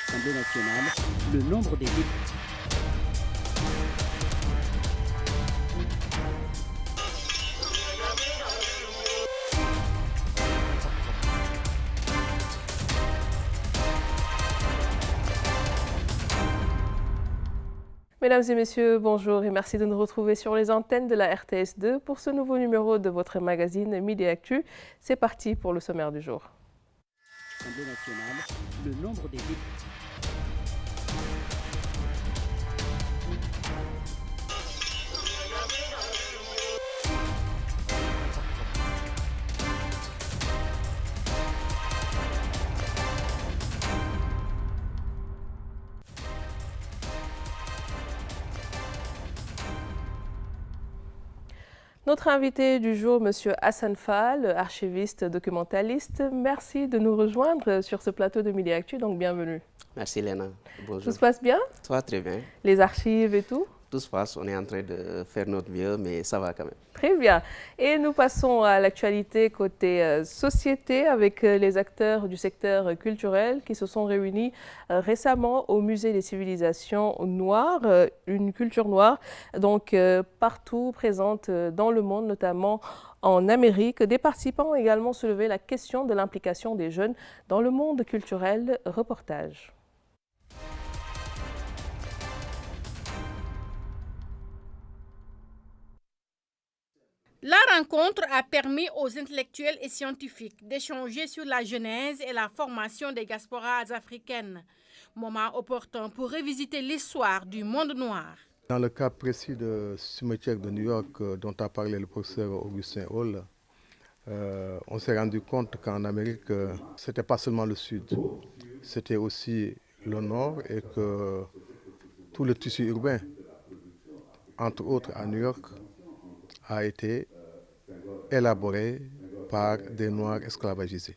L'Assemblée nationale, le nombre des députés. Mesdames et messieurs, bonjour et merci de nous retrouver sur les antennes de la RTS2 pour ce nouveau numéro de votre magazine Midi Actu. C'est parti pour le sommaire du jour. L'Assemblée nationale, le nombre des députés. Notre invité du jour, M. Hassan Fall, archiviste, documentaliste. Merci de nous rejoindre sur ce plateau de Midi Actu, donc bienvenue. Merci Léna, bonjour. Tout se passe bien? Ça va très bien. Les archives et tout? Tout se passe, on est en train de faire notre mieux, mais ça va quand même. Très bien. Et nous passons à l'actualité côté société avec les acteurs du secteur culturel qui se sont réunis récemment au Musée des civilisations noires, une culture noire, donc partout présente dans le monde, notamment en Amérique. Des participants ont également soulevé la question de l'implication des jeunes dans le monde culturel. Reportage. La rencontre a permis aux intellectuels et scientifiques d'échanger sur la genèse et la formation des diasporas africaines. Moment opportun pour revisiter l'histoire du monde noir. Dans le cas précis du cimetière de New York dont a parlé le professeur Augustin Hall, on s'est rendu compte qu'en Amérique, ce n'était pas seulement le Sud, c'était aussi le Nord et que tout le tissu urbain, entre autres à New York, a été élaboré par des Noirs esclavagisés.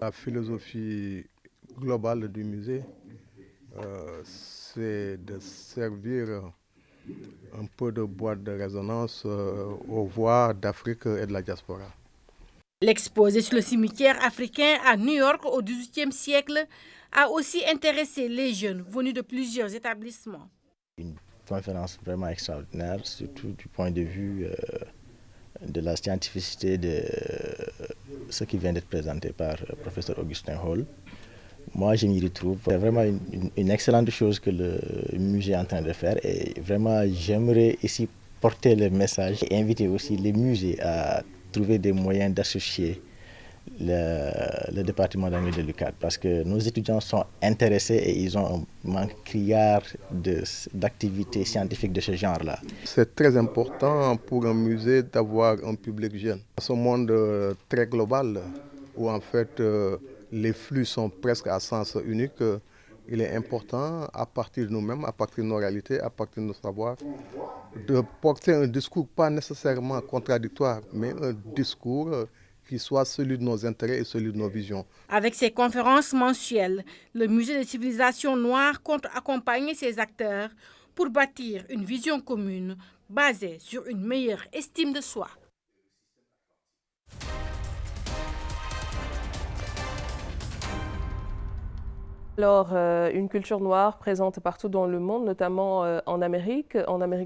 La philosophie globale du musée, c'est de servir un peu de boîte de résonance aux voix d'Afrique et de la diaspora. L'exposé sur le cimetière africain à New York au XVIIIe siècle a aussi intéressé les jeunes venus de plusieurs établissements. Une conférence vraiment extraordinaire, surtout du point de vue de la scientificité de ce qui vient d'être présenté par le professeur Augustin Hall. Moi, je m'y retrouve. C'est vraiment une excellente chose que le musée est en train de faire et vraiment, j'aimerais ici porter le message et inviter aussi les musées à trouver des moyens d'associer le département d'anglais de l'UQAD parce que nos étudiants sont intéressés et ils ont un manque criard d'activités scientifiques de ce genre-là. C'est très important pour un musée d'avoir un public jeune. Dans ce monde très global où en fait les flux sont presque à sens unique, il est important à partir de nous-mêmes, à partir de nos réalités, à partir de nos savoirs, de porter un discours pas nécessairement contradictoire, mais un discours qui soit celui de nos intérêts et celui de nos visions. Avec ces conférences mensuelles, le Musée des civilisations noires compte accompagner ses acteurs pour bâtir une vision commune basée sur une meilleure estime de soi. Alors, une culture noire présente partout dans le monde, notamment en Amérique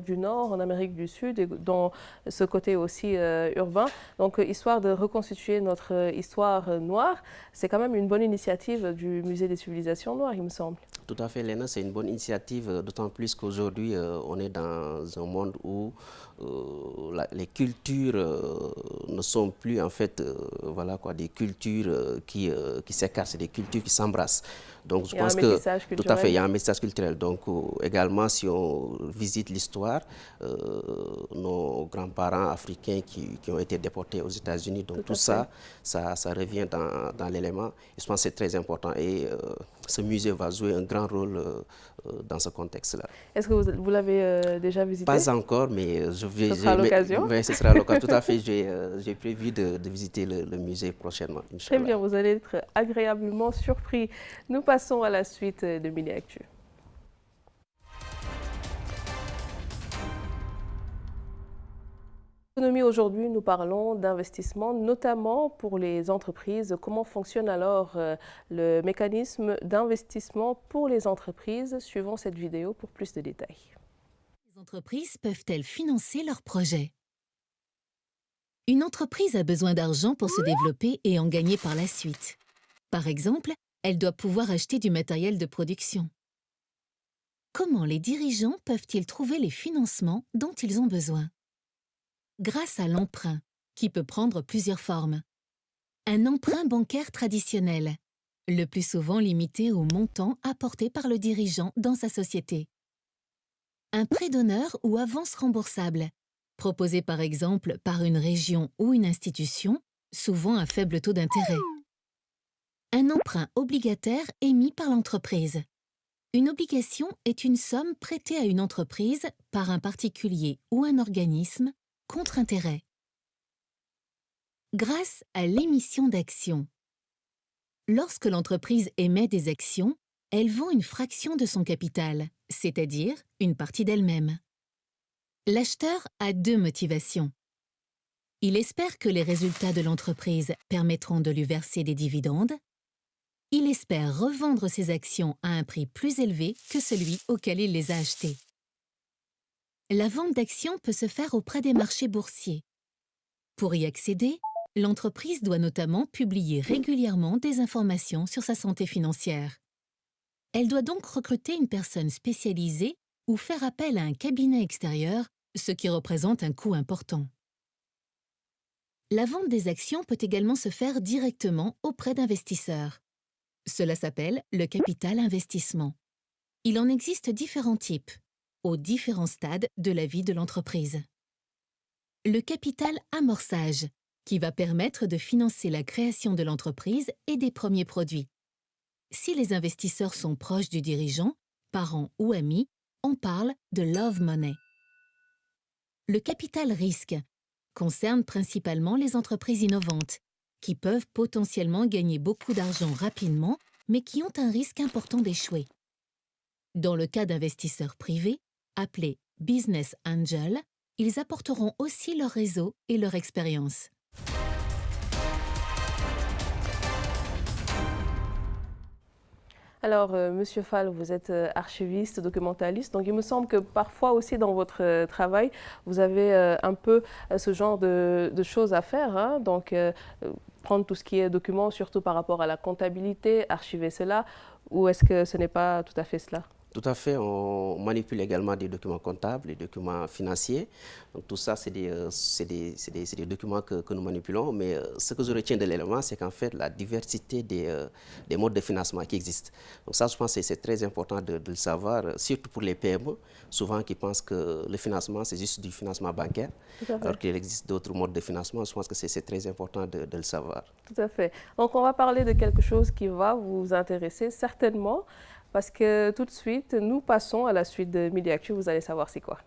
du Nord, en Amérique du Sud et dans ce côté aussi urbain. Donc, histoire de reconstituer notre histoire noire, c'est quand même une bonne initiative du Musée des civilisations noires, il me semble. Tout à fait, Léna, c'est une bonne initiative, d'autant plus qu'aujourd'hui, on est dans un monde où les cultures ne sont plus en fait voilà, quoi, des cultures qui s'écartent, c'est des cultures qui s'embrassent. Donc je pense que tout à fait, il y a un message culturel. Donc également, si on visite l'histoire, nos grands-parents africains qui ont été déportés aux États-Unis, donc tout ça revient dans l'élément. Je pense que c'est très important et ce musée va jouer un grand rôle dans ce contexte-là. Est-ce que vous l'avez déjà visité? Pas encore, mais je vais. Ce sera l'occasion. Oui, ce sera l'occasion. Tout à fait, j'ai prévu de visiter le musée prochainement. Très bien, vous allez être agréablement surpris. Nous passons à la suite de Midi Actu. Aujourd'hui, nous parlons d'investissement, notamment pour les entreprises. Comment fonctionne alors le mécanisme d'investissement pour les entreprises? Suivons cette vidéo pour plus de détails. Les entreprises peuvent-elles financer leurs projets? Une entreprise a besoin d'argent pour se développer et en gagner par la suite. Par exemple, elle doit pouvoir acheter du matériel de production. Comment les dirigeants peuvent-ils trouver les financements dont ils ont besoin? Grâce à l'emprunt, qui peut prendre plusieurs formes. Un emprunt bancaire traditionnel, le plus souvent limité au montant apporté par le dirigeant dans sa société. Un prêt d'honneur ou avance remboursable, proposé par exemple par une région ou une institution, souvent à faible taux d'intérêt. Un emprunt obligataire émis par l'entreprise. Une obligation est une somme prêtée à une entreprise par un particulier ou un organisme contre intérêt. Grâce à l'émission d'actions. Lorsque l'entreprise émet des actions, elle vend une fraction de son capital, c'est-à-dire une partie d'elle-même. L'acheteur a deux motivations. Il espère que les résultats de l'entreprise permettront de lui verser des dividendes. Il espère revendre ses actions à un prix plus élevé que celui auquel il les a achetées. La vente d'actions peut se faire auprès des marchés boursiers. Pour y accéder, l'entreprise doit notamment publier régulièrement des informations sur sa santé financière. Elle doit donc recruter une personne spécialisée ou faire appel à un cabinet extérieur, ce qui représente un coût important. La vente des actions peut également se faire directement auprès d'investisseurs. Cela s'appelle le capital investissement. Il en existe différents types, aux différents stades de la vie de l'entreprise. Le capital amorçage, qui va permettre de financer la création de l'entreprise et des premiers produits. Si les investisseurs sont proches du dirigeant, parents ou amis, on parle de love money. Le capital risque concerne principalement les entreprises innovantes, qui peuvent potentiellement gagner beaucoup d'argent rapidement, mais qui ont un risque important d'échouer. Dans le cas d'investisseurs privés, appelés business angels, ils apporteront aussi leur réseau et leur expérience. Alors, Monsieur Fall, vous êtes archiviste, documentaliste, donc il me semble que parfois aussi dans votre travail, vous avez un peu ce genre de choses à faire, hein, donc prendre tout ce qui est documents, surtout par rapport à la comptabilité, archiver cela, ou est-ce que ce n'est pas tout à fait cela? Tout à fait, on manipule également des documents comptables, des documents financiers. Donc tout ça, c'est des documents que nous manipulons. Mais ce que je retiens de l'élément, c'est qu'en fait, la diversité des modes de financement qui existent. Donc ça, je pense que c'est très important de le savoir, surtout pour les PME, souvent qui pensent que le financement, c'est juste du financement bancaire, alors qu'il existe d'autres modes de financement. Je pense que c'est très important de le savoir. Tout à fait. Donc on va parler de quelque chose qui va vous intéresser certainement, parce que tout de suite, nous passons à la suite de Midi Actu. Vous allez savoir c'est quoi.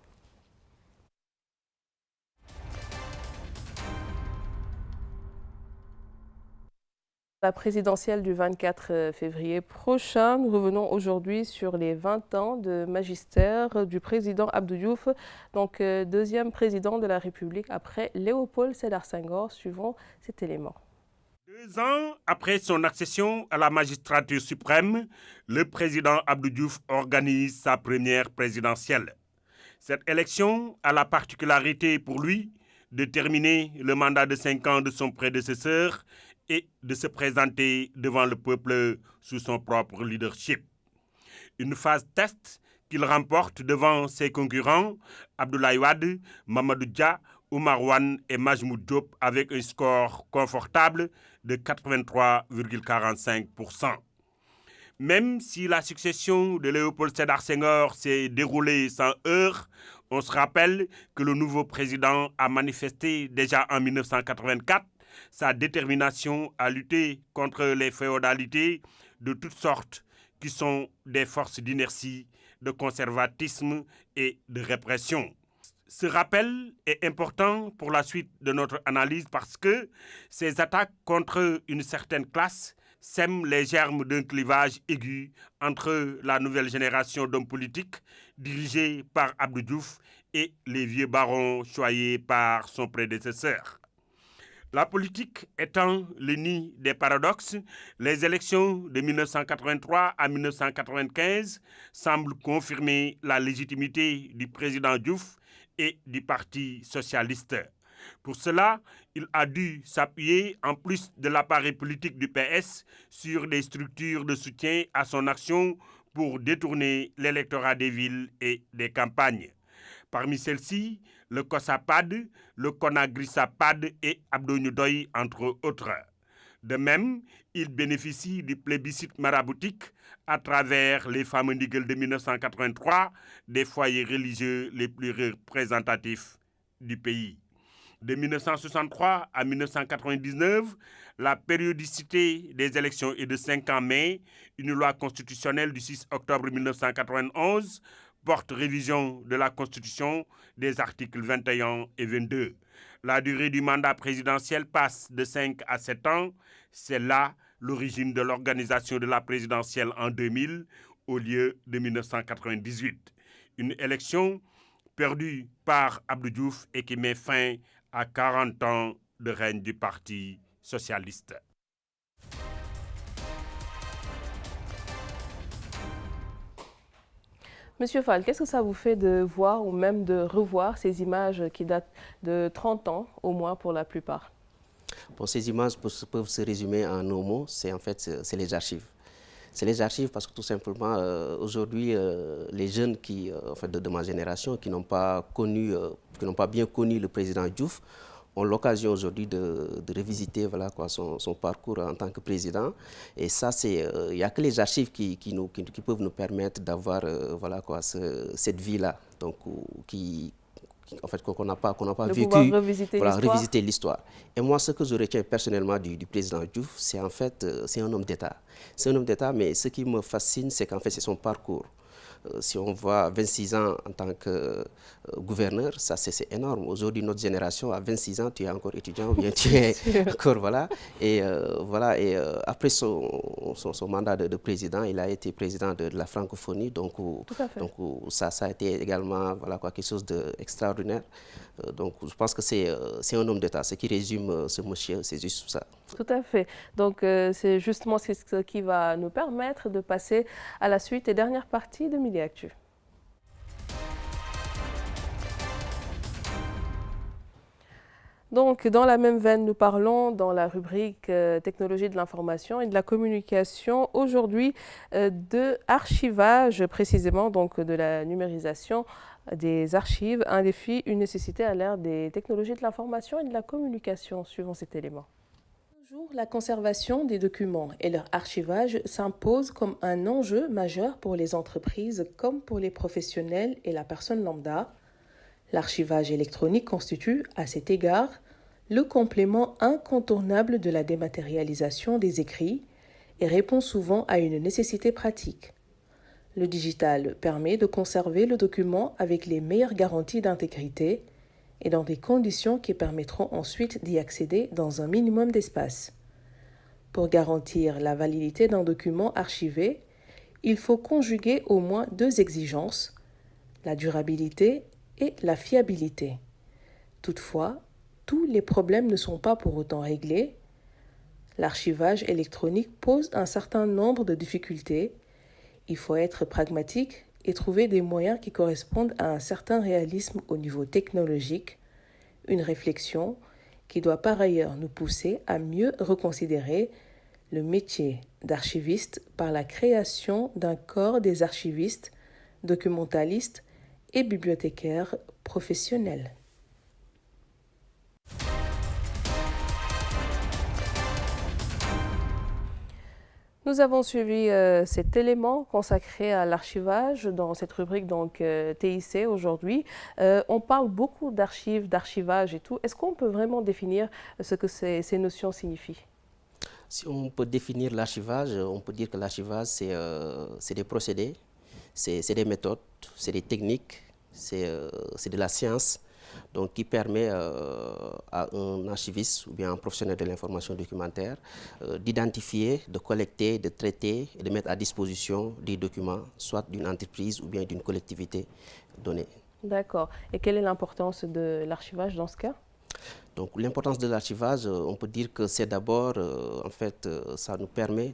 La présidentielle du 24 février prochain, nous revenons aujourd'hui sur les 20 ans de magistère du président Abdou Diouf, donc deuxième président de la République après Léopold Sédar Senghor, suivant cet élément. 2 ans après son accession à la magistrature suprême, le président Abdou Diouf organise sa première présidentielle. Cette élection a la particularité pour lui de terminer le mandat de 5 ans de son prédécesseur et de se présenter devant le peuple sous son propre leadership. Une phase test qu'il remporte devant ses concurrents, Abdoulaye Wade, Mamadou Dia, Oumar Wane et Majmoud Diop avec un score confortable de 83,45%. Même si la succession de Léopold Sédar Senghor s'est déroulée sans heurts, on se rappelle que le nouveau président a manifesté déjà en 1984 sa détermination à lutter contre les féodalités de toutes sortes qui sont des forces d'inertie, de conservatisme et de répression. Ce rappel est important pour la suite de notre analyse parce que ces attaques contre une certaine classe sèment les germes d'un clivage aigu entre la nouvelle génération d'hommes politiques dirigés par Abdou Diouf et les vieux barons choyés par son prédécesseur. La politique étant le nid des paradoxes, les élections de 1983 à 1995 semblent confirmer la légitimité du président Diouf et du Parti socialiste. Pour cela, il a dû s'appuyer, en plus de l'appareil politique du PS, sur des structures de soutien à son action pour détourner l'électorat des villes et des campagnes. Parmi celles-ci, le COSAPAD, le CONAGRISAPAD et Abdou Ndoye, entre autres. De même, il bénéficie du plébiscite maraboutique à travers les fameux Ndigel de 1983, des foyers religieux les plus représentatifs du pays. De 1963 à 1999, la périodicité des élections est de 5 ans, mais une loi constitutionnelle du 6 octobre 1991 porte révision de la Constitution des articles 21 et 22. La durée du mandat présidentiel passe de 5 à 7 ans. C'est là l'origine de l'organisation de la présidentielle en 2000 au lieu de 1998. Une élection perdue par Abdou Diouf et qui met fin à 40 ans de règne du Parti socialiste. Monsieur Fall, qu'est-ce que ça vous fait de voir ou même de revoir ces images qui datent de 30 ans, au moins pour la plupart? Bon, ces images peuvent se résumer en un mot, c'est les archives. C'est les archives parce que tout simplement, aujourd'hui, les jeunes de ma génération qui n'ont pas bien connu le président Diouf ont l'occasion aujourd'hui de revisiter son parcours en tant que président. Et ça, il n'y a que les archives qui peuvent nous permettre d'avoir cette vie-là, donc qu'on n'a pas vécu, revisiter l'histoire. Et moi, ce que je retiens personnellement du président Diouf, c'est un homme d'État. C'est un homme d'État, mais ce qui me fascine, c'est qu'en fait, c'est son parcours. Si on voit 26 ans en tant que gouverneur, ça c'est énorme. Aujourd'hui, notre génération, à 26 ans, tu es encore étudiant, ou bien tu es encore, voilà. Et après son mandat de président, il a été président de la francophonie, donc ça a été également quelque chose d'extraordinaire. Donc je pense que c'est un homme d'État. Ce qui résume ce monsieur, c'est juste ça. Tout à fait. Donc c'est justement ce qui va nous permettre de passer à la suite et dernière partie de Midi Actu. Donc, dans la même veine, nous parlons dans la rubrique technologie de l'information et de la communication aujourd'hui de archivage, précisément donc de la numérisation des archives, un défi, une nécessité à l'ère des technologies de l'information et de la communication, suivant cet élément. Toujours, la conservation des documents et leur archivage s'impose comme un enjeu majeur pour les entreprises comme pour les professionnels et la personne lambda. L'archivage électronique constitue, à cet égard, le complément incontournable de la dématérialisation des écrits et répond souvent à une nécessité pratique. Le digital permet de conserver le document avec les meilleures garanties d'intégrité et dans des conditions qui permettront ensuite d'y accéder dans un minimum d'espace. Pour garantir la validité d'un document archivé, il faut conjuguer au moins 2 exigences, la durabilité et la fiabilité. Toutefois, tous les problèmes ne sont pas pour autant réglés. L'archivage électronique pose un certain nombre de difficultés. Il faut être pragmatique et trouver des moyens qui correspondent à un certain réalisme au niveau technologique, une réflexion qui doit par ailleurs nous pousser à mieux reconsidérer le métier d'archiviste par la création d'un corps des archivistes, documentalistes et bibliothécaires professionnels. Nous avons suivi cet élément consacré à l'archivage dans cette rubrique donc TIC aujourd'hui. On parle beaucoup d'archives, d'archivage et tout. Est-ce qu'on peut vraiment définir ce que ces notions signifient? Si on peut définir l'archivage, on peut dire que l'archivage, c'est des procédés, c'est des méthodes, c'est des techniques, c'est de la science. Donc, qui permet à un archiviste ou bien un professionnel de l'information documentaire d'identifier, de collecter, de traiter et de mettre à disposition des documents, soit d'une entreprise ou bien d'une collectivité donnée. D'accord. Et quelle est l'importance de l'archivage dans ce cas? Donc l'importance de l'archivage, on peut dire que c'est d'abord, en fait, ça nous permet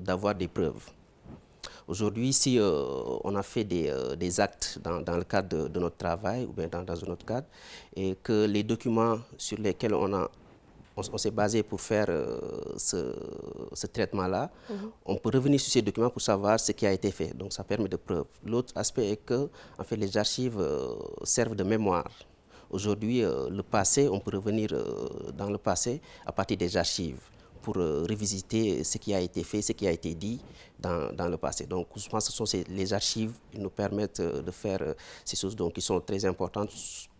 d'avoir des preuves. Aujourd'hui, si on a fait des actes dans le cadre de notre travail ou bien dans un autre cadre, et que les documents sur lesquels on s'est basé pour faire ce traitement-là, on peut revenir sur ces documents pour savoir ce qui a été fait. Donc ça permet de preuve. L'autre aspect est que en fait, les archives servent de mémoire. Aujourd'hui, le passé, on peut revenir dans le passé à partir des archives pour revisiter ce qui a été fait, ce qui a été dit dans le passé. Donc je pense que ce sont les archives qui nous permettent de faire ces choses donc, qui sont très importantes,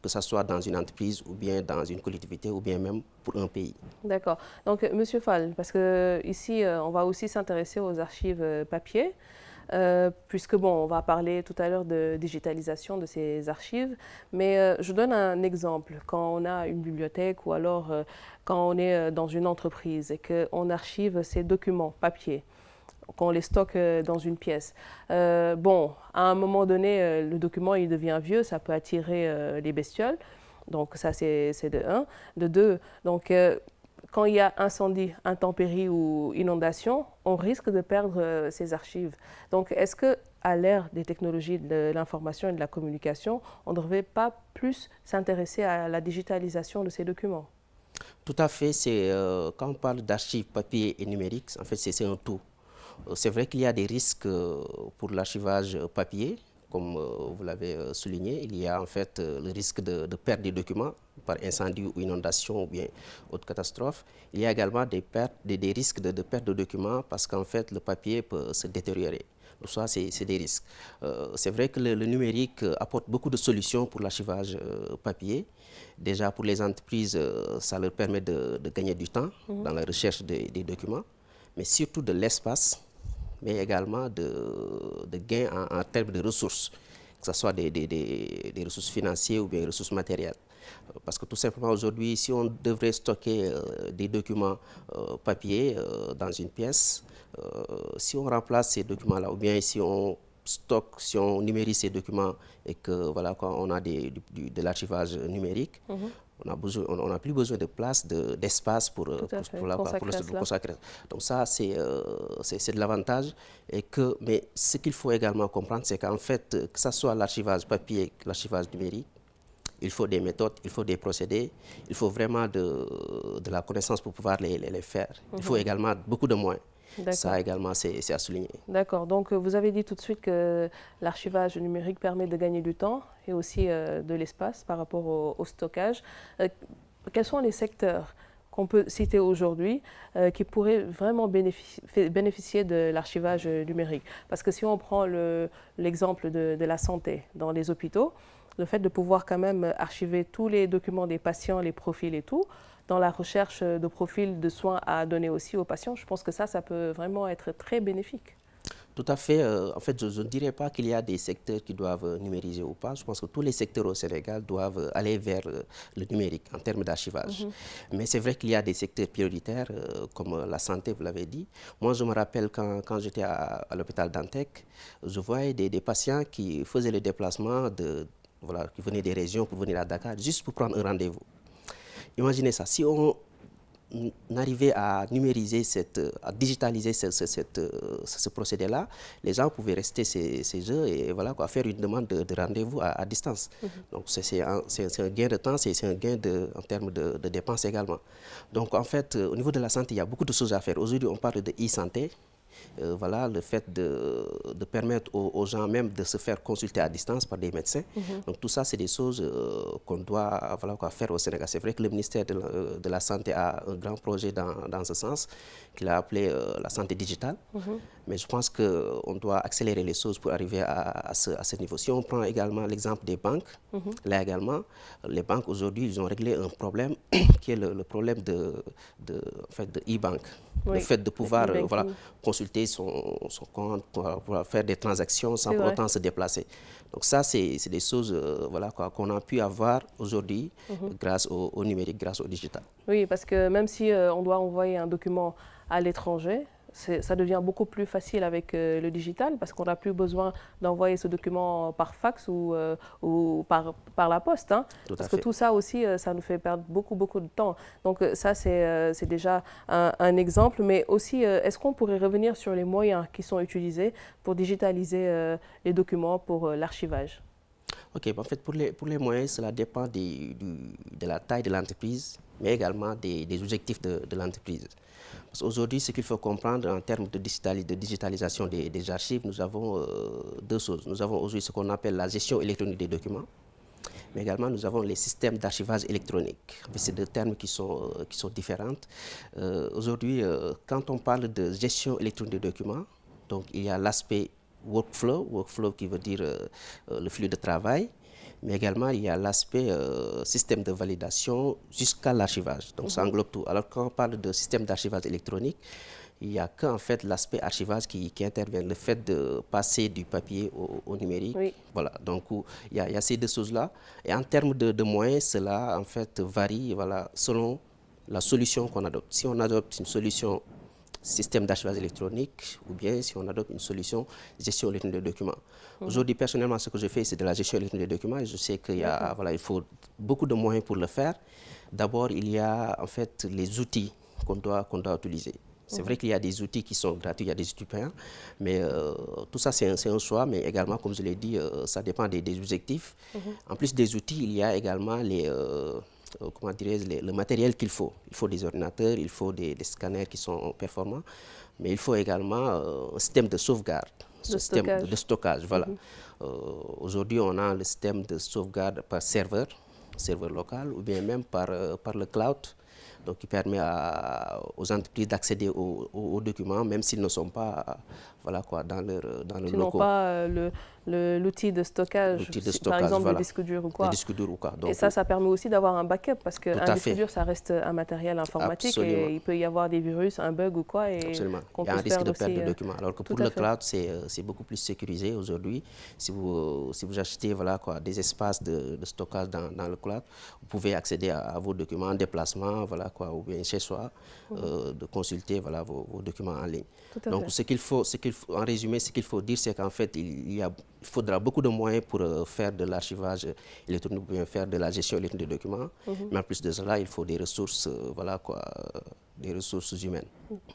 que ce soit dans une entreprise ou bien dans une collectivité ou bien même pour un pays. D'accord. Donc, Monsieur Fall, parce qu'ici, on va aussi s'intéresser aux archives papier, puisque, bon, on va parler tout à l'heure de digitalisation de ces archives, mais je donne un exemple. Quand on a une bibliothèque ou alors quand on est dans une entreprise et qu'on archive ces documents papier, qu'on les stocke dans une pièce. Bon, à un moment donné, le document il devient vieux, ça peut attirer les bestioles. Donc ça, c'est de un. De deux, donc quand il y a incendie, intempérie ou inondation, on risque de perdre ces archives. Donc est-ce qu'à l'ère des technologies de l'information et de la communication, on ne devrait pas plus s'intéresser à la digitalisation de ces documents? Tout à fait. Quand on parle d'archives papier et numérique, en fait, c'est un tout. C'est vrai qu'il y a des risques pour l'archivage papier, comme vous l'avez souligné. Il y a en fait le risque de perdre des documents par incendie ou inondation ou bien autre catastrophe. Il y a également des risques de perte de documents parce qu'en fait le papier peut se détériorer. Donc ça, c'est des risques. C'est vrai que le numérique apporte beaucoup de solutions pour l'archivage papier. Déjà pour les entreprises, ça leur permet de gagner du temps dans la recherche des documents, mais surtout de l'espace, mais également de gains en termes de ressources, que ce soit des ressources financières ou bien des ressources matérielles. Parce que tout simplement aujourd'hui, si on devrait stocker des documents papier dans une pièce, si on remplace ces documents-là, ou bien si on stocke, si on numérise ces documents et que voilà, quand on a de l'archivage numérique, on n'a plus besoin de place, d'espace pour le consacrer. Donc ça, c'est de l'avantage. Mais ce qu'il faut également comprendre, c'est qu'en fait, que ce soit l'archivage papier, l'archivage numérique, il faut des méthodes, il faut des procédés, il faut vraiment de la connaissance pour pouvoir les faire. Il faut également beaucoup de moyens. Ça également, c'est à souligner. D'accord. Donc, vous avez dit tout de suite que l'archivage numérique permet de gagner du temps et aussi de l'espace par rapport au stockage. Quels sont les secteurs qu'on peut citer aujourd'hui qui pourraient vraiment bénéficier de l'archivage numérique? Parce que si on prend l'exemple de la santé dans les hôpitaux, le fait de pouvoir quand même archiver tous les documents des patients, les profils et tout, dans la recherche de profils de soins à donner aussi aux patients, je pense que ça peut vraiment être très bénéfique. Tout à fait. En fait, je ne dirais pas qu'il y a des secteurs qui doivent numériser ou pas. Je pense que tous les secteurs au Sénégal doivent aller vers le numérique en termes d'archivage. Mais c'est vrai qu'il y a des secteurs prioritaires comme la santé, vous l'avez dit. Moi, je me rappelle quand j'étais à l'hôpital Dantec, je voyais des patients qui faisaient le déplacement, qui venaient des régions pour venir à Dakar juste pour prendre un rendez-vous. Imaginez ça, si on arrivait à numériser, à digitaliser ce procédé-là, les gens pouvaient rester chez eux et voilà, faire une demande de rendez-vous à distance. Donc c'est un gain de temps, c'est un gain en termes de dépenses également. Donc en fait, au niveau de la santé, il y a beaucoup de choses à faire. Aujourd'hui, on parle de e-santé. Voilà, le fait de permettre aux gens même de se faire consulter à distance par des médecins. Donc tout ça, c'est des choses qu'on doit faire au Sénégal. C'est vrai que le ministère de la Santé a un grand projet dans ce sens, qu'il a appelé la santé digitale. Mais je pense qu'on doit accélérer les choses pour arriver à ce niveau. Si on prend également l'exemple des banques, là également, les banques aujourd'hui, ils ont réglé un problème qui est le problème de e-bank. Le fait de pouvoir consulter son compte, pouvoir faire des transactions sans pour autant se déplacer. Donc ça, c'est des choses qu'on a pu avoir aujourd'hui grâce au numérique, grâce au digital. Oui, parce que même si on doit envoyer un document à l'étranger, ça devient beaucoup plus facile avec le digital parce qu'on n'a plus besoin d'envoyer ce document par fax ou par la poste. Hein, parce que tout ça aussi, ça nous fait perdre beaucoup de temps. Donc ça, c'est déjà un exemple. Mais aussi, est-ce qu'on pourrait revenir sur les moyens qui sont utilisés pour digitaliser les documents pour l'archivage? Ok, en fait, pour les moyens, cela dépend de la taille de l'entreprise, mais également des objectifs de l'entreprise. Aujourd'hui, ce qu'il faut comprendre en termes de digitalisation des archives, nous avons deux choses. Nous avons aujourd'hui ce qu'on appelle la gestion électronique des documents, mais également nous avons les systèmes d'archivage électronique. C'est deux termes qui sont différents. Aujourd'hui, quand on parle de gestion électronique des documents, donc il y a l'aspect workflow qui veut dire le flux de travail, mais également il y a l'aspect système de validation jusqu'à l'archivage. Donc ça englobe tout. Alors quand on parle de système d'archivage électronique, il n'y a qu'en fait l'aspect archivage qui intervient, le fait de passer du papier au numérique. Oui. Voilà, donc il y a ces deux choses-là. Et en termes de moyens, cela en fait varie selon la solution qu'on adopte. Si on adopte une solution système d'archivage électronique ou bien si on adopte une solution gestion électronique des documents. Aujourd'hui, personnellement, ce que je fais, c'est de la gestion électronique des documents et je sais qu'il il faut beaucoup de moyens pour le faire. D'abord, il y a en fait les outils qu'on doit utiliser. C'est vrai qu'il y a des outils qui sont gratuits, il y a des outils payants, mais tout ça c'est un choix, mais également, comme je l'ai dit, ça dépend des objectifs. En plus des outils, il y a également le matériel qu'il faut. Il faut des ordinateurs, il faut des scanners qui sont performants, mais il faut également un système de sauvegarde, un système de stockage. Voilà. Aujourd'hui, on a le système de sauvegarde par serveur local, ou bien même par le cloud, donc qui permet aux entreprises d'accéder aux documents, même s'ils ne sont pas dans leur locaux. Ils n'ont pas l'outil de stockage, par exemple le disque dur ou quoi. Le disque dur ou quoi. Donc, et ça permet aussi d'avoir un backup, parce qu'un disque dur, ça reste un matériel informatique. Absolument. Et il peut y avoir des virus, un bug ou quoi. Et absolument. Il y a un risque de perte de documents. Alors que pour le cloud, c'est beaucoup plus sécurisé aujourd'hui. Si vous achetez des espaces de stockage dans le cloud, vous pouvez accéder à vos documents en déplacement, ou bien chez soi, de consulter vos documents en ligne. Donc en résumé, ce qu'il faut dire, c'est qu'en fait, il faudra beaucoup de moyens pour faire de l'archivage électronique, ou bien faire de la gestion électronique des documents. Mais en plus de cela, il faut des ressources, des ressources humaines.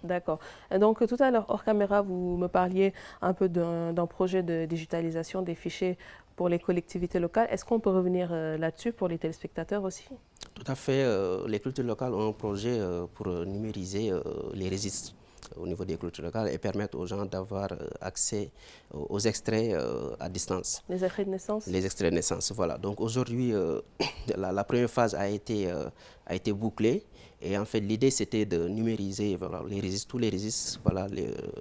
D'accord. Donc tout à l'heure, hors caméra, vous me parliez un peu d'un projet de digitalisation des fichiers pour les collectivités locales. Est-ce qu'on peut revenir là-dessus pour les téléspectateurs aussi? Tout à fait. Les collectivités locales ont un projet pour numériser les registres au niveau des collectivités locales et permettre aux gens d'avoir accès aux extraits à distance. Les extraits de naissance? Les extraits de naissance, voilà. Donc aujourd'hui, la première phase a été bouclée. Et en fait, l'idée, c'était de numériser les registres, tous les registres,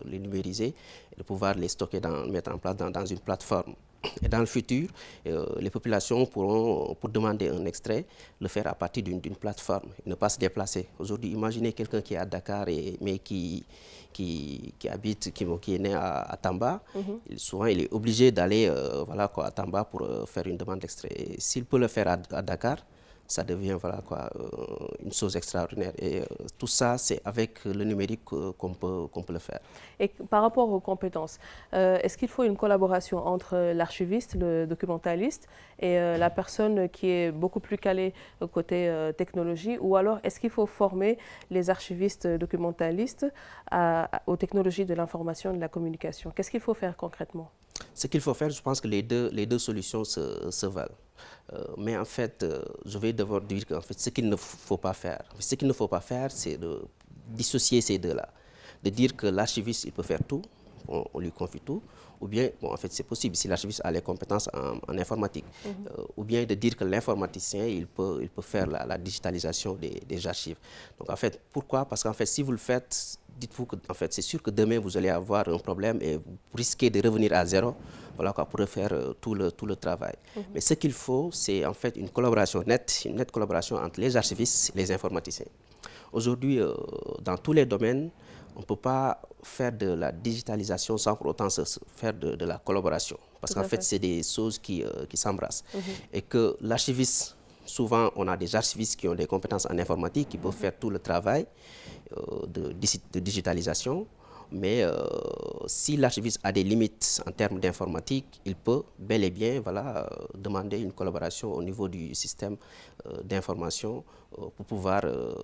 les numériser, et de pouvoir les stocker, mettre en place dans une plateforme. Et dans le futur, les populations pourront, pour demander un extrait, le faire à partir d'une plateforme, et ne pas se déplacer. Aujourd'hui, imaginez quelqu'un qui est à Dakar, mais qui est né à Tamba. Souvent, il est obligé d'aller à Tamba pour faire une demande d'extrait. S'il peut le faire à Dakar, ça devient une chose extraordinaire. Et tout ça, c'est avec le numérique qu'on peut le faire. Et par rapport aux compétences, est-ce qu'il faut une collaboration entre l'archiviste, le documentaliste, et la personne qui est beaucoup plus calée côté technologie, ou alors est-ce qu'il faut former les archivistes documentalistes aux technologies de l'information et de la communication? Qu'est-ce qu'il faut faire concrètement? Ce qu'il faut faire, je pense que les deux solutions se valent. Mais en fait, je vais devoir dire qu'en fait, ce qu'il ne faut pas faire, c'est de dissocier ces deux-là. De dire que l'archiviste, il peut faire tout, on lui confie tout, ou bien, en fait, c'est possible si l'archiviste a les compétences en informatique, ou bien de dire que l'informaticien, il peut faire la digitalisation des archives. Donc, en fait, pourquoi? Parce qu'en fait, si vous le faites, dites-vous que, en fait, c'est sûr que demain, vous allez avoir un problème et vous risquez de revenir à zéro, pour refaire tout le travail. Mais ce qu'il faut, c'est en fait une collaboration une nette collaboration entre les archivistes et les informaticiens. Aujourd'hui, dans tous les domaines, on ne peut pas faire de la digitalisation sans pour autant faire de la collaboration. Parce qu'en fait, c'est des choses qui s'embrassent. Et que l'archiviste, souvent, on a des archivistes qui ont des compétences en informatique, qui peuvent faire tout le travail de digitalisation. Mais si l'archiviste a des limites en termes d'informatique, il peut bel et bien demander une collaboration au niveau du système d'information pour pouvoir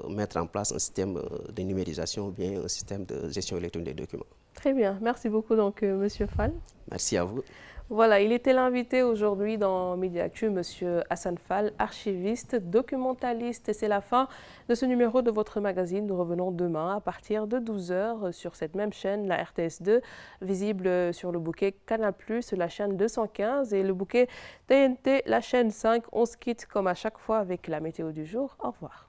mettre en place un système de numérisation ou bien un système de gestion électronique des documents. Très bien. Merci beaucoup, donc, Monsieur Fall. Merci à vous. Voilà, il était l'invité aujourd'hui dans Mediactu, Monsieur Hassan Fall, archiviste, documentaliste. Et c'est la fin de ce numéro de votre magazine. Nous revenons demain à partir de 12h sur cette même chaîne, la RTS2, visible sur le bouquet Canal+, la chaîne 215 et le bouquet TNT, la chaîne 5. On se quitte comme à chaque fois avec la météo du jour. Au revoir.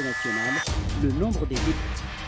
Nationale, le nombre des députés.